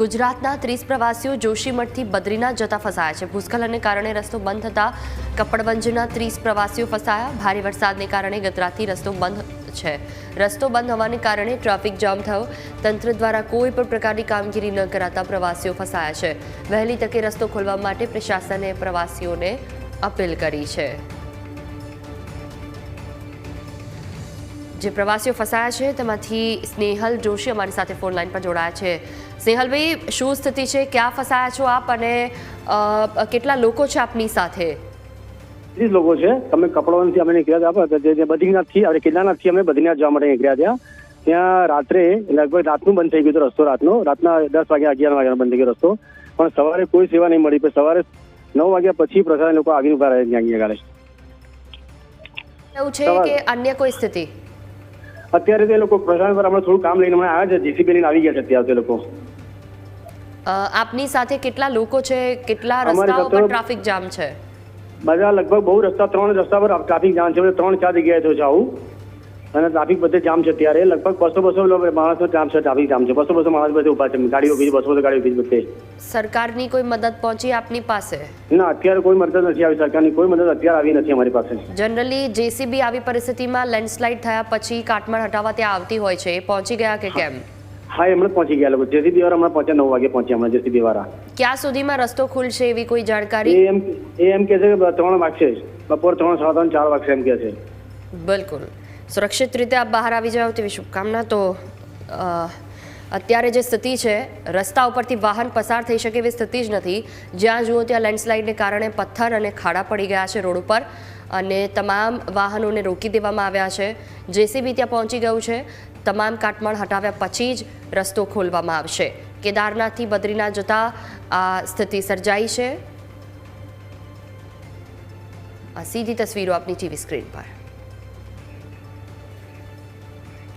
ગુજરાતના 30 પ્રવાસીઓ જોશીમઠથી બદ્રીનાથ જતા ફસાયા છે। ભૂસ્ખલનને કારણે રસ્તો બંધ થતા કપડવંજના 30 પ્રવાસીઓ ફસાયા। ભારે વરસાદને કારણે ગત રાતથી રસ્તો બંધ છે। રસ્તો બંધ હોવાને કારણે ટ્રાફિક જામ થયો। તંત્ર દ્વારા કોઈ પણ પ્રકારની કામગીરી ન કરાતા પ્રવાસીઓ ફસાયા છે। વહેલી તકે રસ્તો ખોલવા માટે પ્રશાસને પ્રવાસીઓને અપીલ કરી છે। જે પ્રવાસીઓ ફસાયા છે તેમાંથી સ્નેહલ જોશી અમારી સાથે ફોન લાઈન પર જોડાયા છે। સ્નેહલભાઈ, શું સ્થિતિ છે? ક્યાં ફસાયા છો આપ અને કેટલા લોકો છે આપની સાથે? 30 લોકો છે। અમે કપડવંજથી અમે નીકળ્યા હતા, જે બદ્રીનાથથી આપણે કેદારનાથથી અમે બદ્રીનાથ જવા માટે નીકળ્યા હતા। ત્યાં રાત્રે લગભગ રાતનું બંધ થઈ ગયું હતું રસ્તો। રાતના 10 વાગ્યા 11 વાગ્યાનો બંધ થઈ ગયો રસ્તો, પણ સવારે કોઈ સેવા નહીં મળી। પણ સવારે 9 વાગ્યા પછી પ્રશાસન લોકો આવીને ઉભા રહ્યા ત્યાં આગળ। એવું છે કે અન્ય કોઈ સ્થિતિ? અત્યારે તે લોકો પ્રશાસન પર હમણાં થોડું કામ લઈને આવ્યા છે, જેસીબી લઈને આવી ગયા છે અત્યારે તે લોકો। આપની સાથે કેટલા લોકો છે? કેટલા રસ્તાઓ પર ટ્રાફિક જામ છે? બધા લગભગ બહુ રસ્તા 3 રસ્તા પર ટ્રાફિક જામ છે। 3-4 જગ્યાએ થયું છે આવું, અને ટ્રાફિક બધે જામ છે। ત્યારે લગભગ 200 માણસનો જામ છે, ટ્રાફિક જામ છે। 200 માણસ બધે ઉભા છે, ગાડીઓ ઉભી છે, 200 ગાડીઓ ઉભી છે બધે। સરકારની કોઈ મદદ પહોંચી આપની પાસે? ના, અત્યારે કોઈ મદદ નથી આવી। સરકારની કોઈ મદદ અત્યારે આવી નથી અમારી પાસે। જનરલી જેસીબી આવી પરિસ્થિતિમાં લેન્ડસ્લાઇડ થયા પછી કાટમાળ હટાવવા ત્યાં આવતી હોય છે, એ પહોંચી ગયા કે કેમ? હા, એમણે પહોંચી ગયા લોકો। જેસીબી વાળા હમણાં પહોંચ્યા, 9 વાગે પહોંચ્યા હમણાં જેસીબી વાળા। ક્યાં સુધીમાં રસ્તો ખુલશે એવી કોઈ જાણકારી? એમ કે છે કે 3 વાગશે, બપોર 3, 3:30, 4 વાગશે એમ કે છે। બિલકુલ, સુરક્ષિત રીતે આપ બહાર આવી જાઓ તેવી શુભકામના। તો અત્યારે જે સ્થિતિ છે, રસ્તા ઉપરથી વાહન પસાર થઈ શકે એવી સ્થિતિ જ નથી। જ્યાં જુઓ ત્યાં લેન્ડસ્લાઇડને કારણે પથ્થર અને ખાડા પડી ગયા છે રોડ ઉપર, અને તમામ વાહનોને રોકી દેવામાં આવ્યા છે। જેસીબી ત્યાં પહોંચી ગયું છે। તમામ કાટમાળ હટાવ્યા પછી જ રસ્તો ખોલવામાં આવશે। કેદારનાથથી બદ્રીનાથ જતા આ સ્થિતિ સર્જાઈ છે। આ સીધી તસવીરો આપની ટીવી સ્ક્રીન પર।